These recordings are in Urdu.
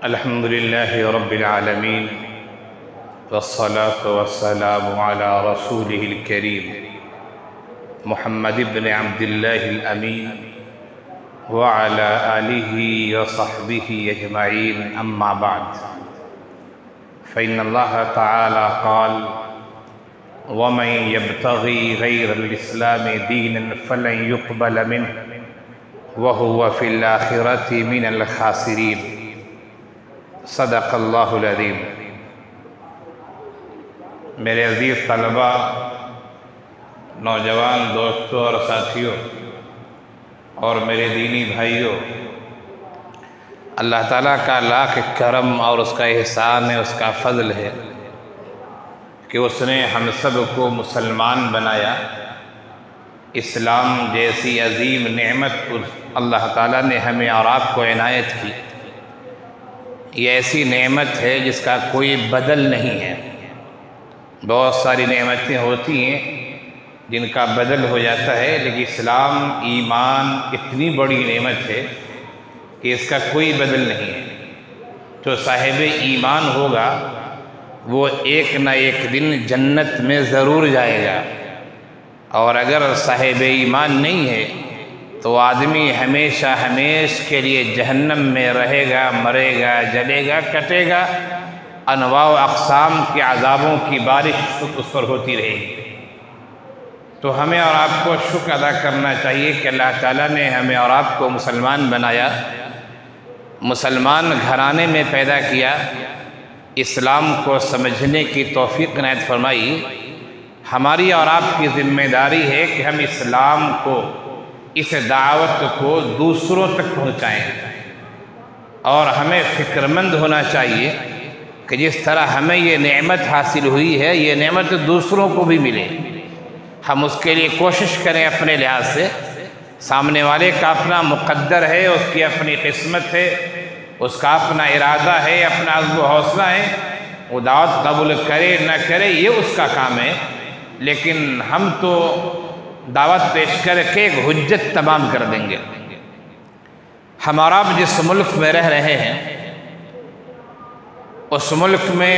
الحمد لله رب العالمين والصلاة والسلام على رسوله الكريم محمد بن عبد الله الأمين وعلى آله وصحبه أجمعين. أما بعد، فإن الله تعالى قال: ومن يبتغي غير الإسلام دينا فلن يقبل منه وهو في الآخرة من الخاسرين. صدق اللہ العظیم. میرے عزیز طلبہ، نوجوان دوستوں اور ساتھیوں اور میرے دینی بھائیوں، اللہ تعالیٰ کا لاکھ کرم اور اس کا احسان ہے، اس کا فضل ہے کہ اس نے ہم سب کو مسلمان بنایا. اسلام جیسی عظیم نعمت اللہ تعالیٰ نے ہمیں اور آپ کو عنایت کی. یہ ایسی نعمت ہے جس کا کوئی بدل نہیں ہے. بہت ساری نعمتیں ہوتی ہیں جن کا بدل ہو جاتا ہے، لیکن اسلام، ایمان اتنی بڑی نعمت ہے کہ اس کا کوئی بدل نہیں ہے. جو صاحب ایمان ہوگا وہ ایک نہ ایک دن جنت میں ضرور جائے گا، اور اگر صاحب ایمان نہیں ہے تو آدمی ہمیشہ کے لیے جہنم میں رہے گا، مرے گا، جلے گا، کٹے گا. انواع و اقسام کے عذابوں کی بارش اس پر ہوتی رہے گی. تو ہمیں اور آپ کو شکر ادا کرنا چاہیے کہ اللہ تعالیٰ نے ہمیں اور آپ کو مسلمان بنایا، مسلمان گھرانے میں پیدا کیا، اسلام کو سمجھنے کی توفیق عنایت فرمائی. ہماری اور آپ کی ذمہ داری ہے کہ ہم اسلام کو، اس دعوت کو دوسروں تک پہنچائیں، اور ہمیں فکر مند ہونا چاہیے کہ جس طرح ہمیں یہ نعمت حاصل ہوئی ہے، یہ نعمت دوسروں کو بھی ملے. ہم اس کے لیے کوشش کریں اپنے لحاظ سے. سامنے والے کا اپنا مقدر ہے، اس کی اپنی قسمت ہے، اس کا اپنا ارادہ ہے، اپنا عزم و حوصلہ ہے. وہ دعوت قبول کرے نہ کرے یہ اس کا کام ہے، لیکن ہم تو دعوت پیش کر کے ایک حجت تمام کر دیں گے. ہمارا جس ملک میں رہ رہے ہیں اس ملک میں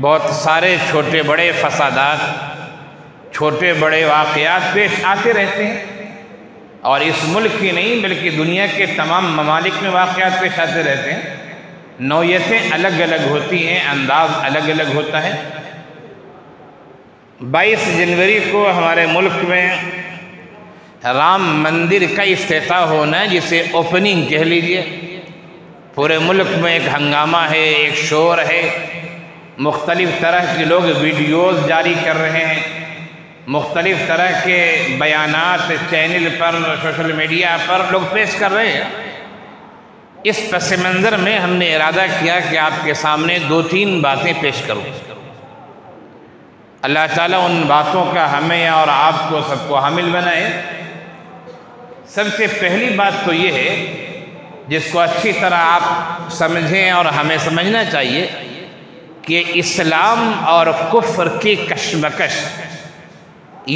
بہت سارے چھوٹے بڑے فسادات، چھوٹے بڑے واقعات پیش آتے رہتے ہیں، اور اس ملک ہی نہیں بلکہ دنیا کے تمام ممالک میں واقعات پیش آتے رہتے ہیں. نوعیتیں الگ الگ ہوتی ہیں، انداز الگ الگ ہوتا ہے. 22 جنوری کو ہمارے ملک میں رام مندر کا افتتاح ہونا ہے، جسے اوپننگ کہہ لیجئے. پورے ملک میں ایک ہنگامہ ہے، ایک شور ہے. مختلف طرح کے لوگ ویڈیوز جاری کر رہے ہیں، مختلف طرح کے بیانات چینل پر، سوشل میڈیا پر لوگ پیش کر رہے ہیں. اس پس منظر میں ہم نے ارادہ کیا کہ آپ کے سامنے 2-3 باتیں پیش کروں. اللہ تعالیٰ ان باتوں کا ہمیں اور آپ کو سب کو حامل بنائے. سب سے پہلی بات تو یہ ہے جس کو اچھی طرح آپ سمجھیں اور ہمیں سمجھنا چاہیے کہ اسلام اور کفر کی کشمکش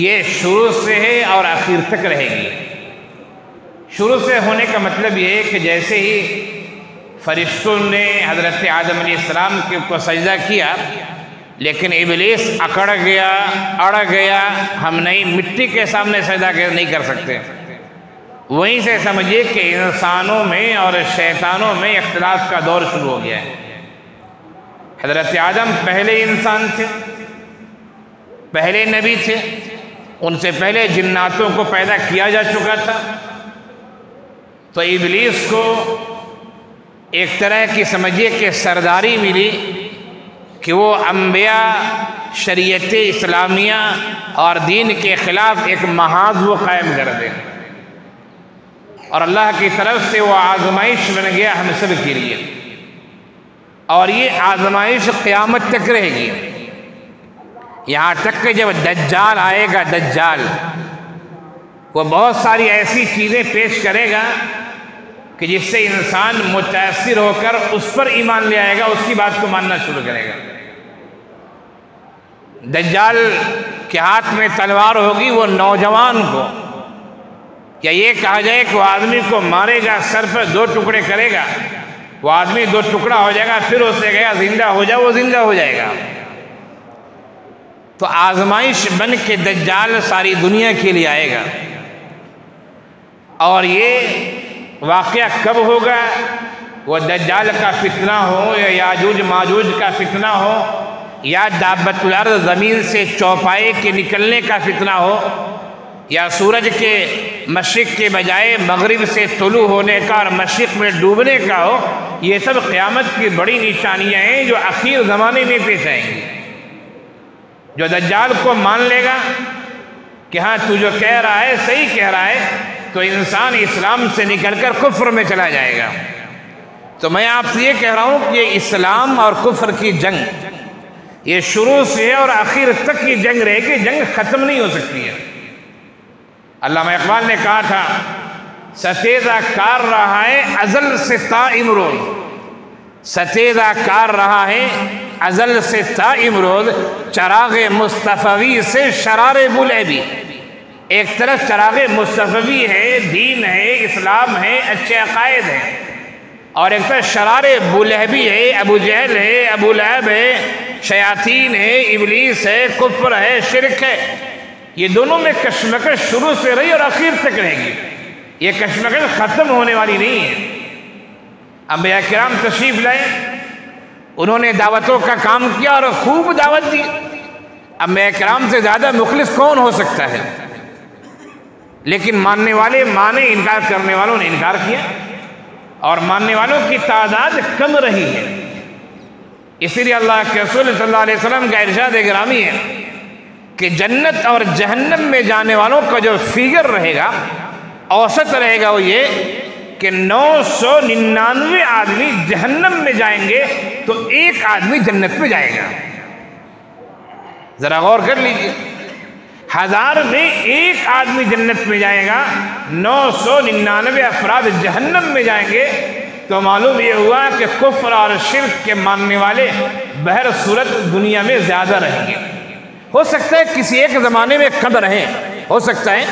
یہ شروع سے ہے اور آخر تک رہے گی. شروع سے ہونے کا مطلب یہ ہے کہ جیسے ہی فرشتوں نے حضرت آدم علیہ السلام کو سجدہ کیا، لیکن ابلیس اکڑ گیا، اڑ گیا، ہم نہیں مٹی کے سامنے سجدہ نہیں کر سکتے. وہیں سے سمجھیے کہ انسانوں میں اور شیطانوں میں اختلاف کا دور شروع ہو گیا ہے. حضرت آدم پہلے انسان تھے، پہلے نبی تھے، ان سے پہلے جناتوں کو پیدا کیا جا چکا تھا. تو ابلیس کو ایک طرح کی سمجھیے کہ سرداری ملی کہ وہ انبیاء، شریعت اسلامیہ اور دین کے خلاف ایک محاذ وہ قائم کر دیں، اور اللہ کی طرف سے وہ آزمائش بن گیا ہم سب کے لیے. اور یہ آزمائش قیامت تک رہے گی، یہاں تک کہ جب دجال آئے گا. دجال وہ بہت ساری ایسی چیزیں پیش کرے گا کہ جس سے انسان متاثر ہو کر اس پر ایمان لے آئے گا، اس کی بات کو ماننا شروع کرے گا. دجال کے ہاتھ میں تلوار ہوگی، وہ نوجوان کو یا یہ کہا جائے کہ وہ آدمی کو مارے گا، سر پر 2 ٹکڑے کرے گا، وہ آدمی دو ٹکڑا ہو جائے گا، پھر اسے کہے گا زندہ ہو جا، وہ زندہ ہو جائے گا۔ تو آزمائش بن کے دجال ساری دنیا کے لیے آئے گا، اور یہ واقعہ کب ہوگا؟ وہ دجال کا فتنہ ہو، یا یاجوج ماجوج کا فتنہ ہو، یا دابۃ الارض زمین سے چوپائے کے نکلنے کا فتنہ ہو، یا سورج کے مشرق کے بجائے مغرب سے طلوع ہونے کا اور مشرق میں ڈوبنے کا ہو۔ یہ سب قیامت کی بڑی نشانیاں ہیں جو اخیر زمانے میں پیش آئیں گی۔ جو دجال کو مان لے گا کہ ہاں تو جو کہہ رہا ہے صحیح کہہ رہا ہے، تو انسان اسلام سے نکل کر کفر میں چلا جائے گا۔ تو میں آپ سے یہ کہہ رہا ہوں کہ اسلام اور کفر کی جنگ یہ شروع سے ہے اور آخر تک کی جنگ رہے گی، جنگ ختم نہیں ہو سکتی ہے۔ علامہ اقبال نے کہا تھا ستیزہ کار رہا ہے ازل سے تا امروز، ستیزہ کار رہا ہے ازل سے تا امروز، چراغ مصطفی سے شرار بلہبی۔ ایک طرف چراغ مصطفی ہے، دین ہے، اسلام ہے، اچھے عقائد ہیں، اور ایک طرف شرار بلہبی ہے، ابو جہل ہے، ابو لہب ہے، شیاطین ہے، ابلیس ہے، کفر ہے، شرک ہے۔ یہ دونوں میں کشمکش شروع سے رہی اور آخر تک رہے گی، یہ کشمکش ختم ہونے والی نہیں ہے۔ انبیاء کرام تشریف لائے، انہوں نے دعوتوں کا کام کیا اور خوب دعوت دی۔ انبیاء کرام سے زیادہ مخلص کون ہو سکتا ہے؟ لیکن ماننے والے مانے، انکار کرنے والوں نے انکار کیا، اور ماننے والوں کی تعداد کم رہی ہے۔ اسی لیے اللہ کے رسول صلی اللہ علیہ وسلم کا ارشاد گرامی ہے کہ جنت اور جہنم میں جانے والوں کا جو فگر رہے گا، اوسط رہے گا، وہ یہ کہ 999 آدمی جہنم میں جائیں گے تو ایک آدمی جنت میں جائے گا۔ ذرا غور کر لیجیے، 1000 میں ایک آدمی جنت میں جائے گا، 999 افراد جہنم میں جائیں گے، تو معلوم یہ ہوا کہ کفر اور شرک کے ماننے والے بہر صورت دنیا میں زیادہ رہیں گے۔ ہو سکتا ہے کسی ایک زمانے میں کم رہیں، ہو سکتا ہے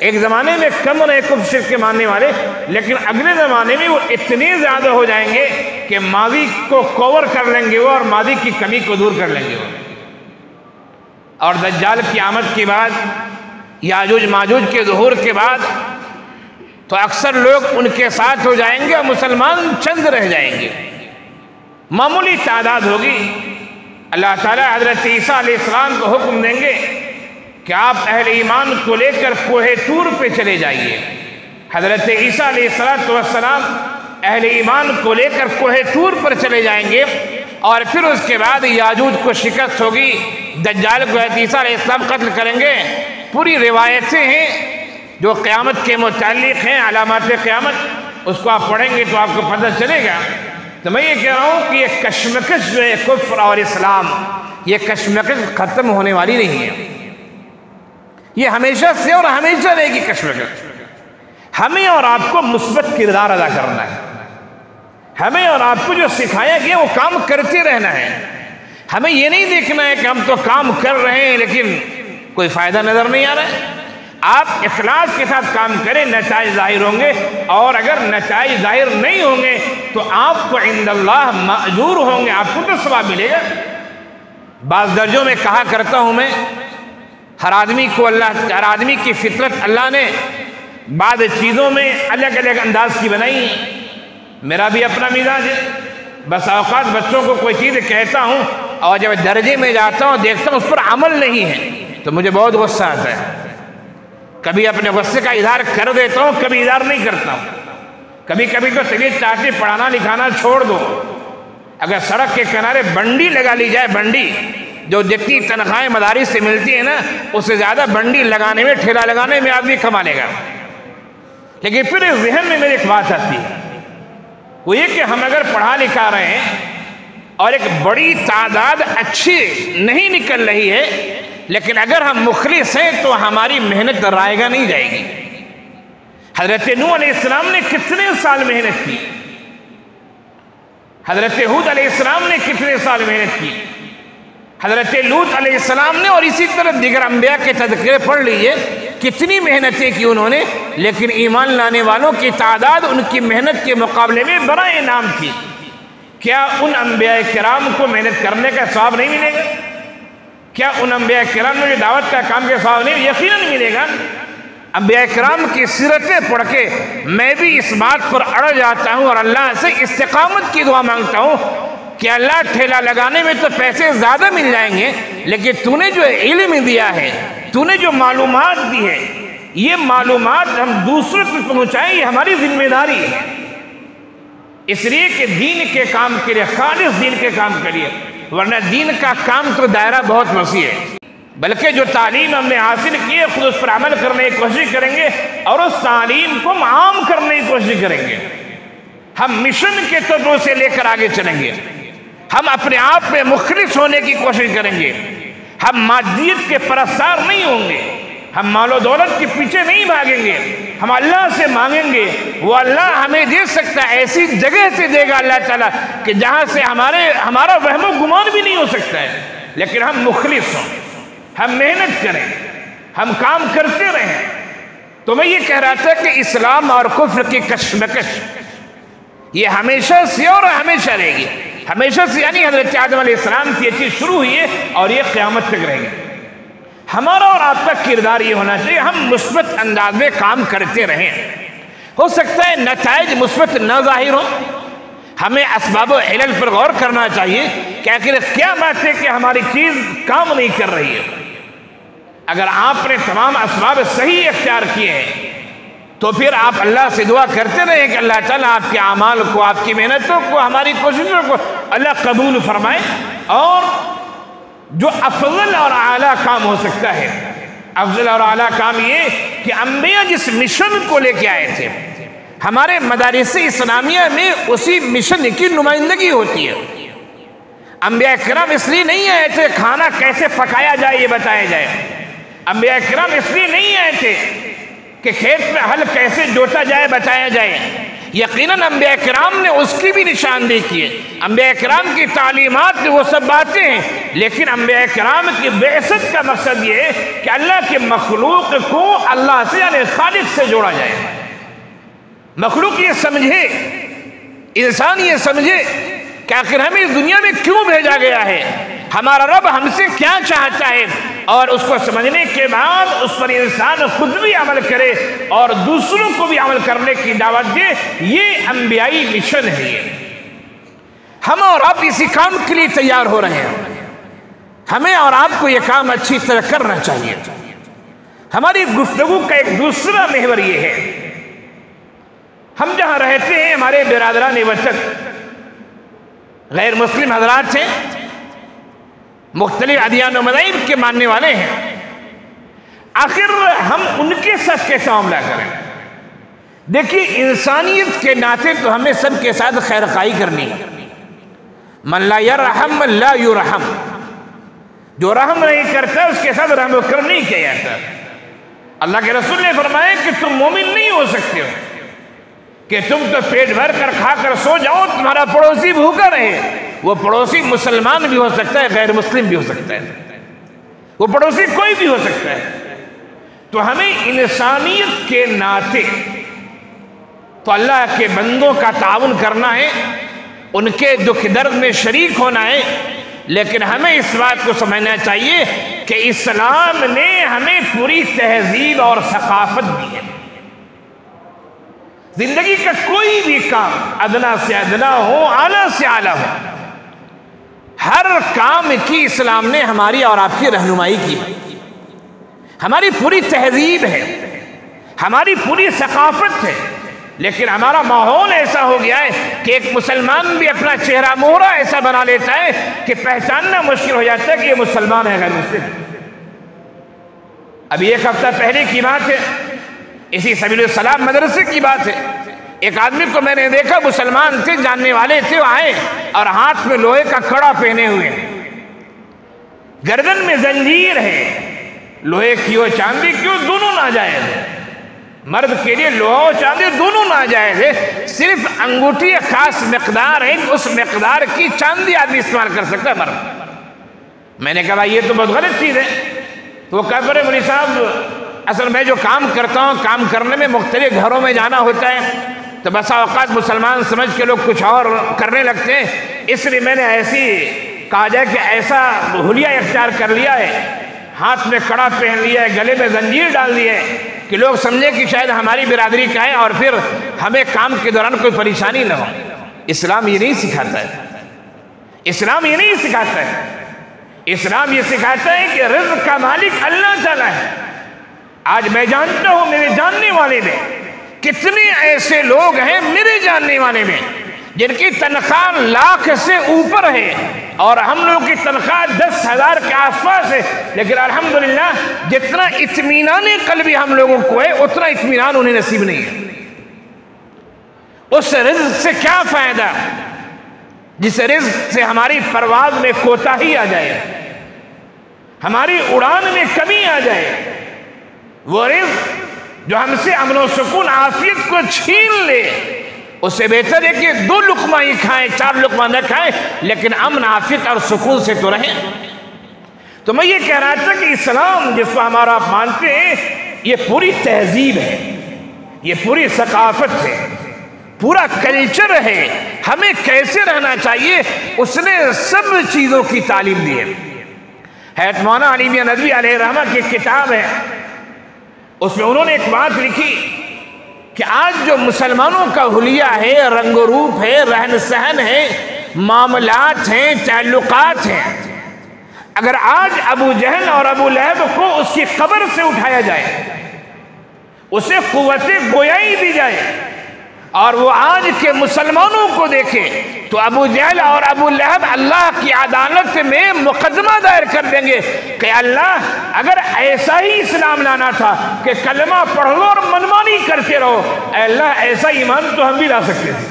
ایک زمانے میں کم رہے کفر شرک کے ماننے والے، لیکن اگلے زمانے میں وہ اتنے زیادہ ہو جائیں گے کہ ماضی کو کور کر لیں گے وہ، اور ماضی کی کمی کو دور کر لیں گے وہ۔ اور دجال کی آمد کے بعد، یاجوج ماجوج کے ظہور کے بعد، تو اکثر لوگ ان کے ساتھ ہو جائیں گے اور مسلمان چند رہ جائیں گے، معمولی تعداد ہوگی۔ اللہ تعالیٰ حضرت عیسیٰ علیہ السلام کو حکم دیں گے کہ آپ اہل ایمان کو لے کر کوہ طور پہ چلے جائیے۔ حضرت عیسیٰ علیہ السلام اہل ایمان کو لے کر کوہ طور پر چلے جائیں گے، اور پھر اس کے بعد یاجوج کو شکست ہوگی، دجال کو حضرت عیسیٰ علیہ السلام قتل کریں گے۔ پوری روایتیں ہیں جو قیامت کے متعلق ہیں، علامات قیامت، اس کو آپ پڑھیں گے تو آپ کو پتہ چلے گا۔ تو میں یہ کہہ رہا ہوں کہ یہ کشمکش جو ہے کفر اور اسلام، یہ کشمکش ختم ہونے والی نہیں ہے، یہ ہمیشہ سے اور ہمیشہ رہے گی کشمکش۔ ہمیں اور آپ کو مثبت کردار ادا کرنا ہے، ہمیں اور آپ کو جو سکھایا گیا وہ کام کرتے رہنا ہے۔ ہمیں یہ نہیں دیکھنا ہے کہ ہم تو کام کر رہے ہیں لیکن کوئی فائدہ نظر نہیں آ رہا ہے۔ آپ اخلاص کے ساتھ کام کریں، نتائج ظاہر ہوں گے، اور اگر نتائج ظاہر نہیں ہوں گے تو آپ تو عند اللہ مأجور ہوں گے، آپ کو تو ثواب ملے گا۔ بعض درجوں میں کہا کرتا ہوں میں، ہر آدمی کی فطرت اللہ نے بعض چیزوں میں الگ الگ انداز کی بنائی ہے۔ میرا بھی اپنا مزاج ہے، بس اوقات بچوں کو کوئی چیز کہتا ہوں اور جب درجے میں جاتا ہوں دیکھتا ہوں اس پر عمل نہیں ہے تو مجھے بہت غصہ آتا ہے۔ کبھی اپنے غصے کا اظہار کر دیتا ہوں، کبھی اظہار نہیں کرتا ہوں۔ کبھی کبھی تو طبیعت چاہتی پڑھانا لکھانا چھوڑ دو۔ اگر سڑک کے کنارے بنڈی لگا لی جائے، بنڈی جو جتنی تنخواہیں مدارس سے ملتی ہیں نا، اس سے زیادہ بنڈی لگانے میں، ٹھیلا لگانے میں آدمی کما لے گا۔ لیکن پھر ذہن میں میری ایک بات آتی ہے، وہ یہ کہ ہم اگر پڑھا لکھا رہے ہیں اور ایک بڑی تعداد اچھی نہیں نکل رہی ہے، لیکن اگر ہم مخلص ہیں تو ہماری محنت رائے گا نہیں جائے گی۔ حضرت نوح علیہ السلام نے کتنے سال محنت کی، حضرت ہود علیہ السلام نے کتنے سال محنت کی، حضرت لوط علیہ السلام نے، اور اسی طرح دیگر انبیاء کے تذکرے پڑھ لیجئے کتنی محنتیں کی انہوں نے، لیکن ایمان لانے والوں کی تعداد ان کی محنت کے مقابلے میں بڑا انعام تھی۔ کیا ان انبیاء کرام کو محنت کرنے کا ثواب نہیں ملے گا؟ کیا ان انبیاء کرام نے دعوت کا کام کے ثواب نہیں؟ یقیناً ملے گا۔ انبیاء کرام کی سیرتیں پڑھ کے میں بھی اس بات پر اڑ جاتا ہوں اور اللہ سے استقامت کی دعا مانگتا ہوں کہ اللہ ٹھیلا لگانے میں تو پیسے زیادہ مل جائیں گے، لیکن تو نے جو علم دیا ہے، تو نے جو معلومات دی ہے، یہ معلومات ہم دوسروں تک پہنچائیں، یہ ہماری ذمہ داری ہے۔ اس لیے کہ دین کے کام کے لیے، خالص دین کے کام کے لیے، ورنہ دین کا کام تو دائرہ بہت وسیع ہے، بلکہ جو تعلیم ہم نے حاصل کی ہے خود اس پر عمل کرنے کی کوشش کریں گے اور اس تعلیم کو ہم عام کرنے کی کوشش کریں گے۔ ہم مشن کے طور سے لے کر آگے چلیں گے، ہم اپنے آپ میں مخلص ہونے کی کوشش کریں گے، ہم مادیت کے پرستار نہیں ہوں گے، ہم مال و دولت کے پیچھے نہیں بھاگیں گے، ہم اللہ سے مانگیں گے، وہ اللہ ہمیں دے سکتا ہے، ایسی جگہ سے دے گا اللہ تعالیٰ کہ جہاں سے ہمارا وہم و گمان بھی نہیں ہو سکتا ہے، لیکن ہم مخلص ہوں، ہم محنت کریں، ہم کام کرتے رہیں۔ تو میں یہ کہہ رہا تھا کہ اسلام اور کفر کی کشمکش یہ ہمیشہ سے اور ہمیشہ رہے گی، ہمیشہ سے، یعنی حضرت آدم علیہ السلام کی یہ چیز شروع ہوئی ہے اور یہ قیامت تک رہے گی۔ ہمارا اور آپ کا کردار یہ ہونا چاہیے ہم مثبت انداز میں کام کرتے رہیں۔ ہو سکتا ہے نتائج مثبت نہ ظاہر ہوں، ہمیں اسباب و علل پر غور کرنا چاہیے کہ آخر کیا بات ہے کہ ہماری چیز کام نہیں کر رہی ہے۔ اگر آپ نے تمام اسباب صحیح اختیار کیے ہیں تو پھر آپ اللہ سے دعا کرتے رہیں کہ اللہ تعالیٰ آپ کے اعمال کو، آپ کی محنتوں کو، ہماری کوششوں کو اللہ قبول فرمائے، اور جو افضل اور اعلیٰ کام ہو سکتا ہے، افضل اور اعلیٰ کام یہ کہ انبیاء جس مشن کو لے کے آئے تھے، ہمارے مدارس اسلامیہ میں اسی مشن کی نمائندگی ہوتی ہے۔ انبیاء کرام اس لیے نہیں آئے تھے کھانا کیسے پکایا جائے یہ بتایا جائے، انبیاء کرام اس لیے نہیں آئے تھے کہ کھیت میں ہل کیسے جوتا جائے بتایا جائے۔ یقیناً انبیاء کرام نے اس کی بھی نشاندہی کی ہے، انبیاء کرام کی تعلیمات میں وہ سب باتیں ہیں، لیکن انبیاء کرام کی بعثت کا مقصد یہ ہے کہ اللہ کے مخلوق کو اللہ سے، یعنی خالق سے جوڑا جائے۔ مخلوق یہ سمجھے، انسان یہ سمجھے کہ آخر ہمیں اس دنیا میں کیوں بھیجا گیا ہے، ہمارا رب ہم سے کیا چاہتا ہے، اور اس کو سمجھنے کے بعد اس پر انسان خود بھی عمل کرے اور دوسروں کو بھی عمل کرنے کی دعوت دے۔ یہ انبیائی مشن ہے۔ یہ ہم اور آپ اسی کام کے لیے تیار ہو رہے ہیں، ہمیں اور آپ کو یہ کام اچھی طرح کرنا چاہیے۔ ہماری گفتگو کا ایک دوسرا محور یہ ہے، ہم جہاں رہتے ہیں ہمارے برادران وطن غیر مسلم حضرات ہیں، مختلف ادیان و مذاہب کے ماننے والے ہیں، آخر ہم ان کے ساتھ کیسا معاملہ کریں؟ دیکھیے انسانیت کے ناطے تو ہمیں سب کے ساتھ خیر خواہی کرنی ہے۔ من لا یرحم لا یرحم، جو رحم نہیں کرتا اس کے ساتھ رحم و کرم نہیں کیا جاتا۔ اللہ کے رسول نے فرمایا کہ تم مومن نہیں ہو سکتے ہو کہ تم تو پیٹ بھر کر کھا کر سو جاؤ، تمہارا پڑوسی بھوکا رہے۔ وہ پڑوسی مسلمان بھی ہو سکتا ہے، غیر مسلم بھی ہو سکتا ہے، وہ پڑوسی کوئی بھی ہو سکتا ہے۔ تو ہمیں انسانیت کے ناطے تو اللہ کے بندوں کا تعاون کرنا ہے، ان کے دکھ درد میں شریک ہونا ہے، لیکن ہمیں اس بات کو سمجھنا چاہیے کہ اسلام نے ہمیں پوری تہذیب اور ثقافت دی ہے۔ زندگی کا کوئی بھی کام ادنا سے ادنا ہو، اعلیٰ سے اعلیٰ ہو، ہر کام کی اسلام نے ہماری اور آپ کی رہنمائی کی۔ ہماری پوری تہذیب ہے، ہماری پوری ثقافت ہے، لیکن ہمارا ماحول ایسا ہو گیا ہے کہ ایک مسلمان بھی اپنا چہرہ مہرہ ایسا بنا لیتا ہے کہ پہچاننا مشکل ہو جاتا ہے کہ یہ مسلمان ہے غیر مسلم۔ ابھی ایک ہفتہ پہلے کی بات ہے، اسی سبیل السلام مدرسے کی بات ہے، ایک آدمی کو میں نے دیکھا، مسلمان تھے، جاننے والے تھے، وہ آئے اور ہاتھ میں لوہے کا کڑا پہنے ہوئے، گردن میں زنجیر ہے، لوہے کی ہو چاندی کی ہو دونوں ناجائز ہے، مرد کے لیے لوہا و چاندی دونوں ناجائز ہے، صرف انگوٹھی خاص مقدار ہے، اس مقدار کی چاندی آدمی استعمال کر سکتا ہے مرد۔ میں نے کہا یہ تو بہت غلط چیز ہے۔ تو وہ کہا کرے مولوی صاحب اصل میں جو کام کرتا ہوں، کام کرنے میں مختلف گھروں میں جانا ہوتا ہے، تو بسا اوقات مسلمان سمجھ کے لوگ کچھ اور کرنے لگتے ہیں، اس لیے میں نے ایسی کہا جائے کہ ایسا حلیہ اختیار کر لیا ہے، ہاتھ میں کڑا پہن لیا ہے، گلے میں زنجیر ڈال دی ہے کہ لوگ سمجھیں کہ شاید ہماری برادری کا ہے اور پھر ہمیں کام کے دوران کوئی پریشانی نہ ہو۔ اسلام یہ نہیں سکھاتا ہے، اسلام یہ نہیں سکھاتا ہے، اسلام یہ سکھاتا ہے کہ رزق کا مالک اللہ تعالیٰ ہے۔ آج میں جانتا ہوں میرے جاننے والے میں کتنے ایسے لوگ ہیں میرے جاننے والے میں جن کی تنخواہ لاکھ سے اوپر ہے اور ہم لوگ کی تنخواہ 10,000 کے آس پاس ہے، لیکن الحمدللہ جتنا اطمینان قلبی ہم لوگوں کو ہے اتنا اطمینان انہیں نصیب نہیں ہے۔ اس رزق سے کیا فائدہ جس رزق سے ہماری پرواز میں کوتاہی آ جائے، ہماری اڑان میں کمی آ جائے، وہ رزق جو ہم سے امن و سکون عافیت کو چھین لے، اس سے بہتر ہے کہ 2 لقمہ ہی کھائیں، 4 لقمہ نہ کھائیں، لیکن امن عافیت اور سکون سے تو رہیں۔ تو میں یہ کہہ رہا تھا کہ اسلام جس کو ہمارا آپ مانتے ہیں یہ پوری تہذیب ہے، یہ پوری ثقافت ہے، پورا کلچر ہے، ہمیں کیسے رہنا چاہیے اس نے سب چیزوں کی تعلیم دی ہے۔ حضرت مولانا علی میاں ندوی علیہ رحمہ کی کتاب ہے، اس میں انہوں نے ایک بات لکھی کہ آج جو مسلمانوں کا حلیہ ہے، رنگ و روپ ہے، رہن سہن ہے، معاملات ہیں، تعلقات ہیں، اگر آج ابو جہل اور ابو لہب کو اس کی قبر سے اٹھایا جائے، اسے قوت گویائی دی جائے اور وہ آج کے مسلمانوں کو دیکھے تو ابو جہل اور ابو لہب اللہ کی عدالت میں مقدمہ دائر کر دیں گے کہ اللہ اگر ایسا ہی اسلام لانا تھا کہ کلمہ پڑھ لو اور منمانی کرتے رہو، اے اللہ ایسا ایمان تو ہم بھی لا سکتے تھے،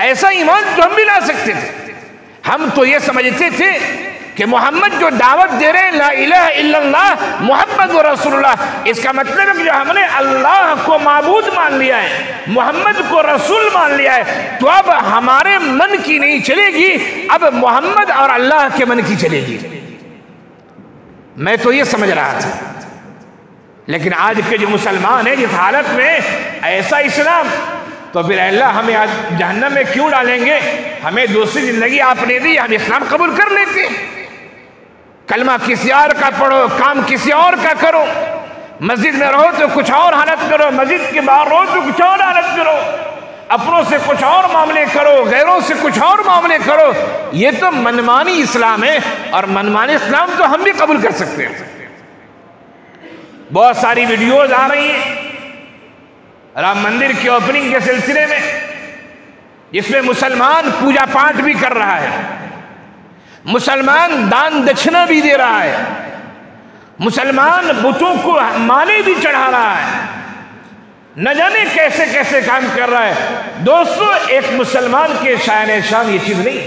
ایسا ایمان تو ہم بھی لا سکتے تھے۔ ہم تو یہ سمجھتے تھے کہ محمد جو دعوت دے رہے ہیں لا الہ الا اللہ محمد رسول اللہ، اس کا مطلب ہے کہ جو ہم نے اللہ کو معبود مان لیا ہے، محمد کو رسول مان لیا ہے، تو اب ہمارے من کی نہیں چلے گی، اب محمد اور اللہ کے من کی چلے گی۔ میں تو یہ سمجھ رہا تھا، لیکن آج کے جو مسلمان ہیں جس حالت میں ایسا اسلام، تو پھر اللہ ہمیں آج جہنم میں کیوں ڈالیں گے؟ ہمیں دوسری زندگی آپ نے دی، ہم اسلام قبول کر لیتے، کلمہ کسی اور کا پڑھو، کام کسی اور کا کرو، مسجد میں رہو تو کچھ اور حالت کرو، مسجد کے باہر رہو تو کچھ اور حالت کرو، اپنوں سے کچھ اور معاملے کرو، غیروں سے کچھ اور معاملے کرو، یہ تو منمانی اسلام ہے، اور منمانی اسلام تو ہم بھی قبول کر سکتے ہیں۔ بہت ساری ویڈیوز آ رہی ہیں رام مندر کی اوپننگ کے سلسلے میں، جس میں مسلمان پوجا پاٹ بھی کر رہا ہے، مسلمان دان دکھنا بھی دے رہا ہے، مسلمان بتوں کو مالے بھی چڑھا رہا ہے، نہ جانے کیسے کیسے کام کر رہا ہے۔ دوستو ایک مسلمان کے شان شان یہ چیز نہیں،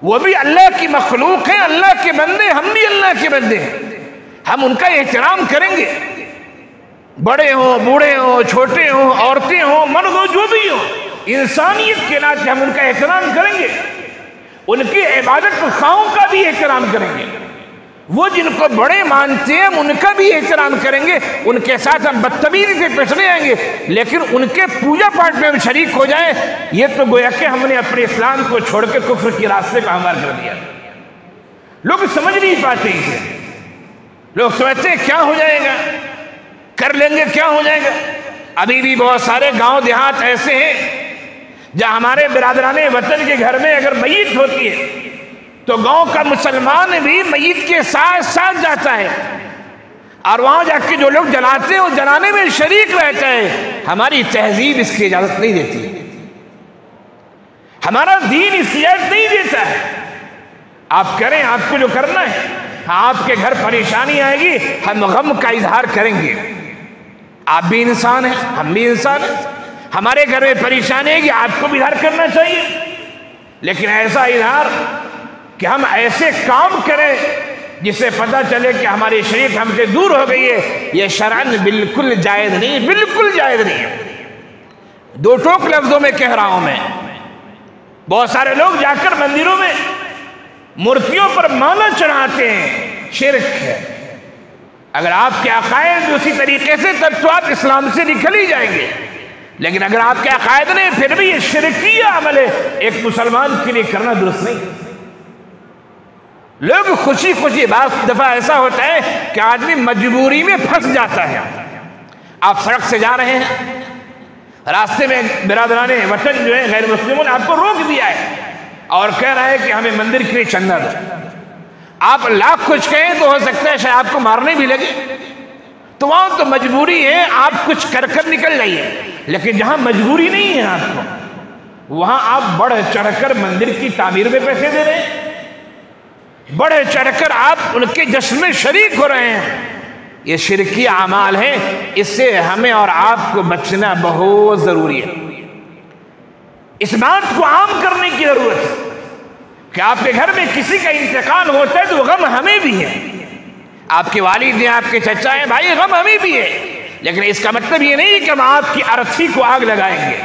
وہ بھی اللہ کی مخلوق ہے، اللہ کے بندے، ہم بھی اللہ کے بندے ہیں، ہم ان کا احترام کریں گے، بڑے ہوں بوڑھے ہوں چھوٹے ہوں عورتیں ہوں مرد ہوں جو بھی ہوں، انسانیت کے ناطے ہم ان کا احترام کریں گے، ان کی عبادت خواہوں کا بھی احترام کریں گے، وہ جن کو بڑے مانتے ہیں ان کا بھی احترام کریں گے، ان کے ساتھ ہم بدتمیزی سے پیش نہیں آئیں گے، لیکن ان کے پوجا پاٹ میں ہم شریک ہو جائیں، یہ تو گویا کہ ہم نے اپنے اسلام کو چھوڑ کے کفر کے راستے کو ہموار کر دیا۔ لوگ سمجھ نہیں پاتے اسے، لوگ سمجھتے ہیں کیا ہو جائے گا، کر لیں گے کیا ہو جائے گا۔ ابھی بھی بہت سارے گاؤں دیہات ایسے ہیں جہاں ہمارے برادران وطن کے گھر میں اگر میت ہوتی ہے تو گاؤں کا مسلمان بھی میت کے ساتھ ساتھ جاتا ہے اور وہاں جا کے جو لوگ جلاتے ہیں وہ جلانے میں شریک رہتا ہے۔ ہماری تہذیب اس کی اجازت نہیں دیتی، ہمارا دین اس کی اجازت نہیں دیتا ہے۔ آپ کریں، آپ کو جو کرنا ہے، آپ کے گھر پریشانی آئے گی ہم غم کا اظہار کریں گے، آپ بھی انسان ہیں ہم بھی انسان ہیں، ہمارے گھر میں پریشانی آئے گی آپ کو بھی اظہار کرنا چاہیے، لیکن ایسا اظہار کہ ہم ایسے کام کریں جس سے پتہ چلے کہ ہماری شریعت ہم سے دور ہو گئی ہے، یہ شرعاً بالکل جائز نہیں، بالکل جائز نہیں ہے۔ دو ٹوک لفظوں میں کہہ رہا ہوں میں، بہت سارے لوگ جا کر مندروں میں مورتیوں پر مالا چڑھاتے ہیں، شرک ہے، اگر آپ کے عقائد اسی طریقے سے تب تو آپ اسلام سے نکل ہی جائیں گے، لیکن اگر آپ کے عقائد نہیں پھر بھی یہ شرکیہ عمل ہے، ایک مسلمان کے لیے کرنا درست نہیں۔ لوگ خوشی خوشی، بعض دفعہ ایسا ہوتا ہے کہ آدمی مجبوری میں پھنس جاتا ہے۔ آپ سڑک سے جا رہے ہیں، راستے میں برادران وطن جو ہے غیر مسلموں نے آپ کو روک دیا ہے اور کہہ رہا ہے کہ ہمیں مندر کے لیے چندہ دو۔ آپ لاکھ کچھ کہیں تو ہو سکتا ہے شاید آپ کو مارنے بھی لگے، تو وہاں تو مجبوری ہے، آپ کچھ کر کر نکل جائیے۔ لیکن جہاں مجبوری نہیں ہے آپ کو، وہاں آپ بڑھ چڑھ کر مندر کی تعمیر میں پیسے دے رہے ہیں، بڑھ چڑھ کر آپ ان کے جشن میں شریک ہو رہے ہیں۔ یہ شرکی اعمال ہیں، اس سے ہمیں اور آپ کو بچنا بہت ضروری ہے۔ اس بات کو عام کرنے کی ضرورت ہے کہ آپ کے گھر میں کسی کا انتقال ہوتا ہے تو غم ہمیں بھی ہے، آپ کے والد ہیں، آپ کے چچا ہیں، بھائی، غم ہمیں بھی ہے، لیکن اس کا مطلب یہ نہیں کہ ہم آپ کی ارتھی کو آگ لگائیں گے،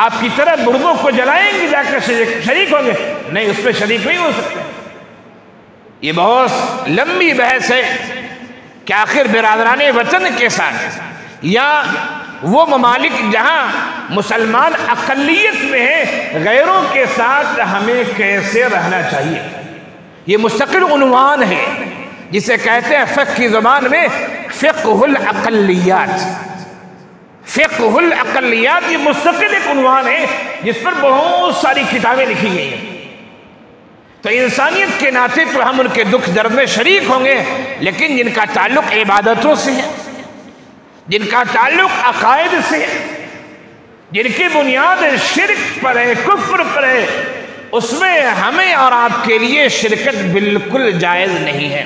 آپ کی طرح مردوں کو جلائیں گے، جا کر شریک ہوں گے، نہیں، اس پہ شریک نہیں ہو سکتے۔ یہ بہت لمبی بحث ہے کہ آخر برادران وطن کے ساتھ یا وہ ممالک جہاں مسلمان اقلیت میں ہیں، غیروں کے ساتھ ہمیں کیسے رہنا چاہیے، یہ مستقل عنوان ہے جسے کہتے ہیں فقہ کی زبان میں فقہ الاقلیات۔ فقہ الاقلیات یہ مستقل ایک عنوان ہے جس پر بہت ساری کتابیں لکھی گئی ہیں۔ تو انسانیت کے ناطے تو ہم ان کے دکھ درد میں شریک ہوں گے، لیکن جن کا تعلق عبادتوں سے ہے، جن کا تعلق عقائد سے ہے، جن کی بنیاد شرک پر ہے، کفر پر ہے، اس میں ہمیں اور آپ کے لیے شرکت بالکل جائز نہیں ہے۔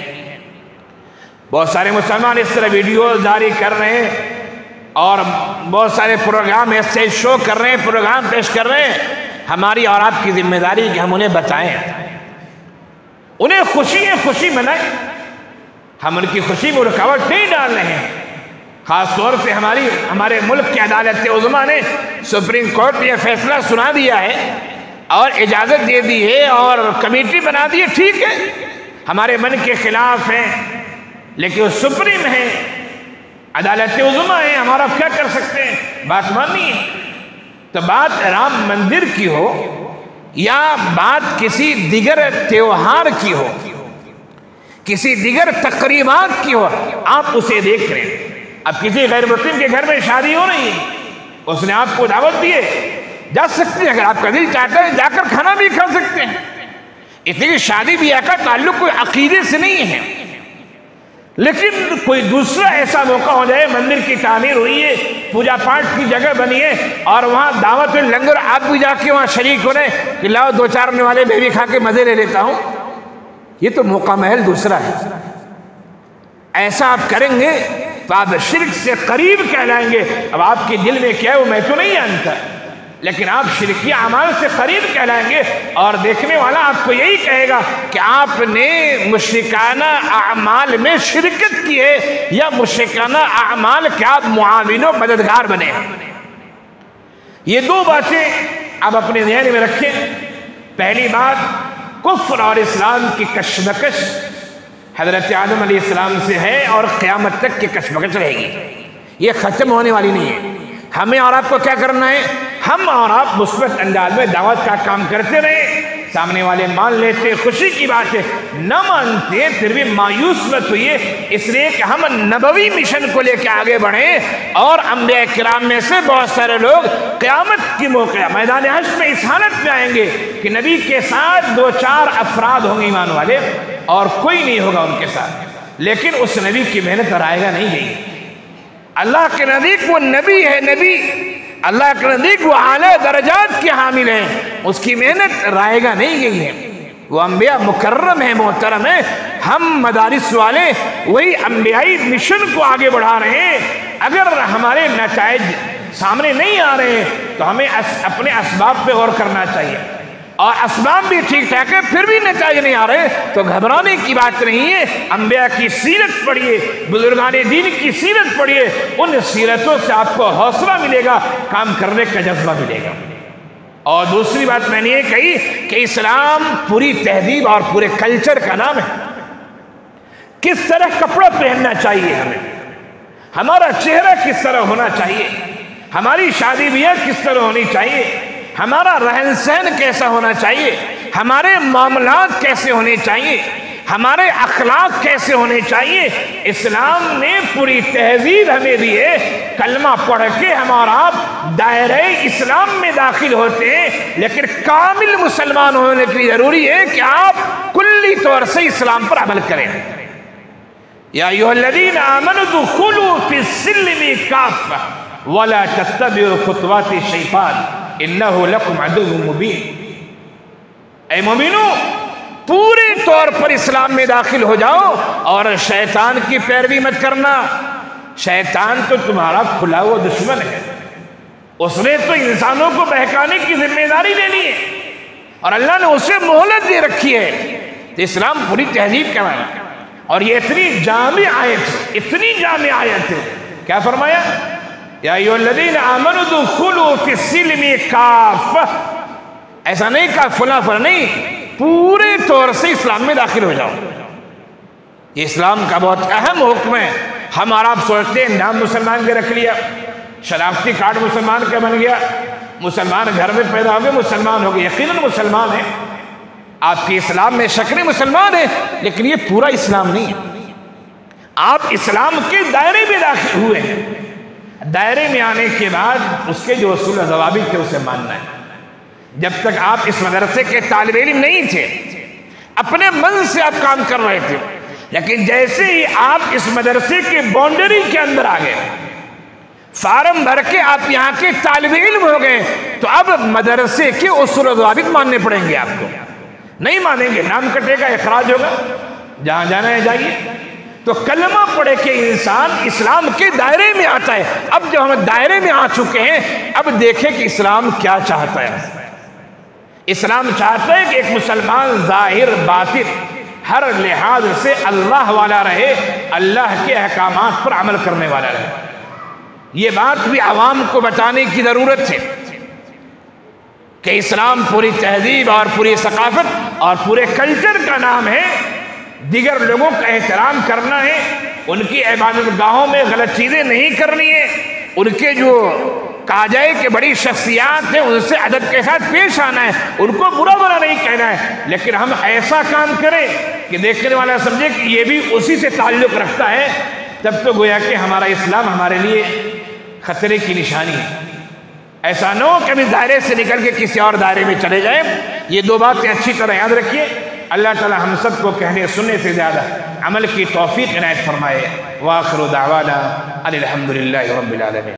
بہت سارے مسلمان اس طرح ویڈیوز جاری کر رہے ہیں اور بہت سارے پروگرام اسٹیج شو کر رہے ہیں، پروگرام پیش کر رہے ہیں۔ ہماری اور آپ کی ذمہ داری کہ ہم انہیں بتائیں، انہیں خوشی منائیں، ہم ان کی خوشی میں رکاوٹ نہیں ڈال رہے ہیں۔ خاص طور سے ہمارے ملک کی عدالت عظمیٰ نے سپریم کورٹ نے یہ فیصلہ سنا دیا ہے اور اجازت دے دی ہے اور کمیٹی بنا دی ہے، ٹھیک ہے، ہمارے من کے خلاف ہیں، لیکن وہ سپریم ہے، عدالت عظمیٰ ہے، ہمارا کیا کر سکتے ہیں، بات ماننی ہے۔ تو بات رام مندر کی ہو یا بات کسی دیگر تیوہار کی ہو، کسی دیگر تقریبات کی ہو، آپ اسے دیکھ رہے ہیں۔ اب کسی غیر مسلم کے گھر میں شادی ہو رہی ہے، اس نے آپ کو دعوت دی ہے، جا سکتے ہیں، اگر آپ کا دل چاہتا ہے جا کر کھانا بھی کھا سکتے ہیں۔ اس لیے شادی بیاہ کا تعلق کوئی عقیدے سے نہیں ہے، لیکن کوئی دوسرا ایسا موقع ہو جائے، مندر کی تعمیر ہوئی ہے، پوجا پاٹ کی جگہ بنی ہے اور وہاں دعوت لنگر، آپ بھی جا کے وہاں شریک ہو رہے ہیں کہ لاؤ 2-4 والے میں بھی کھا کے مزے لے لیتا ہوں، یہ تو موقع محل دوسرا ہے۔ ایسا آپ کریں گے تو آپ شرک سے قریب کہلائیں گے۔ اب آپ کے دل میں کیا ہے وہ میں تو نہیں جانتا، لیکن آپ شرکی اعمال سے قریب کہلائیں گے اور دیکھنے والا آپ کو یہی کہے گا کہ آپ نے مشرکانہ اعمال میں شرکت کی ہے یا مشرکانہ اعمال کے آپ معاون و مددگار بنے ہیں۔ یہ دو باتیں آپ اپنے ذہن میں رکھیں۔ پہلی بات، کفر اور اسلام کی کشمکش حضرت آدم علیہ السلام سے ہے اور قیامت تک کی کشمکش رہے گی، یہ ختم ہونے والی نہیں ہے۔ ہمیں اور آپ کو کیا کرنا ہے؟ ہم اور آپ مثبت انداز میں دعوت کا کام کرتے رہیں، سامنے والے مان لیتے خوشی کی بات ہے، نہ مانتے پھر بھی مایوس مت ہوئیے، اس لیے کہ ہم نبوی مشن کو لے کے آگے بڑھیں اور انبیاء کرام میں سے بہت سارے لوگ قیامت کی موقع میدان حشر میں اس حالت میں آئیں گے کہ نبی کے ساتھ 2-4 افراد ہوں گے ایمان والے اور کوئی نہیں ہوگا ان کے ساتھ، لیکن اس نبی کی محنت رائے گا نہیں گئی۔ اللہ کے نزدیک وہ نبی ہے، نبی اللہ کے نزدیک وہ اعلیٰ درجات کے حامل ہیں، اس کی محنت رائے گا نہیں گئی ہے۔ وہ انبیاء مکرم ہیں، محترم ہیں، ہم مدارس والے وہی انبیائی مشن کو آگے بڑھا رہے ہیں۔ اگر ہمارے نتائج سامنے نہیں آ رہے ہیں تو ہمیں اپنے اسباب پہ غور کرنا چاہیے، اور اسباب بھی ٹھیک ٹھاک ہے پھر بھی نتائج نہیں آ رہے تو گھبرانے کی بات نہیں ہے۔ انبیاء کی سیرت پڑھیے، بزرگان دین کی سیرت پڑھیے، ان سیرتوں سے آپ کو حوصلہ ملے گا، کام کرنے کا جذبہ ملے گا۔ اور دوسری بات میں نے یہ کہی کہ اسلام پوری تہذیب اور پورے کلچر کا نام ہے۔ کس طرح کپڑا پہننا چاہیے ہمیں، ہمارا چہرہ کس طرح ہونا چاہیے، ہماری شادی بیاہ کس طرح ہونی چاہیے، ہمارا رہن سہن کیسا ہونا چاہیے، ہمارے معاملات کیسے ہونے چاہیے، ہمارے اخلاق کیسے ہونے چاہیے۔ اسلام نے پوری تہذیب ہمیں دی ہے۔ کلمہ پڑھ کے ہم اور آپ دائرہ اسلام میں داخل ہوتے ہیں، لیکن کامل مسلمان ہونے کے لیے ضروری ہے کہ آپ کلی طور سے اسلام پر عمل کریں۔ یا ایھا الذین آمنوا ادخلوا فی السلم کافۃ ولا تتبعوا خطوات الشیطان انہ لکم عدو مبین۔ اے مومنو، پورے طور پر اسلام میں داخل ہو جاؤ اور شیطان کی پیروی مت کرنا۔ شیطان تو تمہارا کھلا ہوا دشمن ہے، اس نے تو انسانوں کو بہکانے کی ذمہ داری لینی ہے، اور اللہ نے اسے مہلت دے رکھی ہے۔ تو اسلام پوری تہذیب کا نام ہے، اور یہ اتنی جامع آیت ہے، اتنی جامع آیت ہے۔ کیا فرمایا؟ یا ایھا الذین آمنوا ادخلوا فی السلم کافۃ۔ ایسا نہیں کہا فلاں فلاں، نہیں، پورے طور سے اسلام میں داخل ہو جاؤ۔ یہ اسلام کا بہت اہم حکم ہے۔ ہم اور آپ سوچتے ہیں نام مسلمان کے رکھ لیا، شناختی کارڈ مسلمان کا بن گیا، مسلمان گھر میں پیدا ہو گئے، مسلمان ہو گئے۔ یقیناً مسلمان ہے، آپ کی اسلام میں شکل مسلمان ہے، لیکن یہ پورا اسلام نہیں ہے۔ آپ اسلام کے دائرے میں داخل ہوئے ہیں، دائرے میں آنے کے بعد اس کے جو اصول و ضوابط تھے اسے ماننا ہے۔ جب تک آپ اس مدرسے کے طالب علم نہیں تھے، اپنے من سے آپ کام کر رہے تھے، لیکن جیسے ہی آپ اس مدرسے کے باؤنڈری کے اندر آ گئے، فارم بھر کے آپ یہاں کے طالب علم ہو گئے، تو اب مدرسے کے اصول و ضوابط ماننے پڑیں گے آپ کو۔ نہیں مانیں گے، نام کٹے گا، اخراج ہوگا، جہاں جانا ہے جائیے۔ تو کلمہ پڑھ کے انسان اسلام کے دائرے میں آتا ہے۔ اب جب ہم دائرے میں آ چکے ہیں، اب دیکھیں کہ اسلام کیا چاہتا ہے۔ اسلام چاہتا ہے کہ ایک مسلمان ظاہر باطن ہر لحاظ سے اللہ والا رہے، اللہ کے احکامات پر عمل کرنے والا رہے۔ یہ بات بھی عوام کو بتانے کی ضرورت ہے کہ اسلام پوری تہذیب اور پوری ثقافت اور پورے کلچر کا نام ہے۔ دیگر لوگوں کا احترام کرنا ہے، ان کی عبادت گاہوں میں غلط چیزیں نہیں کرنی ہے، ان کے جو کہا جائے کہ بڑی شخصیات ہیں ان سے ادب کے ساتھ پیش آنا ہے، ان کو برا برا نہیں کہنا ہے، لیکن ہم ایسا کام کریں کہ دیکھنے والا سمجھے کہ یہ بھی اسی سے تعلق رکھتا ہے، تب تو گویا کہ ہمارا اسلام ہمارے لیے خطرے کی نشانی ہے۔ ایسا نہ ہو کہ ہم اس دائرے سے نکل کے کسی اور دائرے میں چلے جائیں۔ یہ دو باتیں اچھی طرح یاد رکھیے۔ اللہ تعالی ہم سب کو کہنے سننے سے زیادہ عمل کی توفیق عنایت فرمائے۔ وآخر دعوانا ان الحمد للہ رب العالمین۔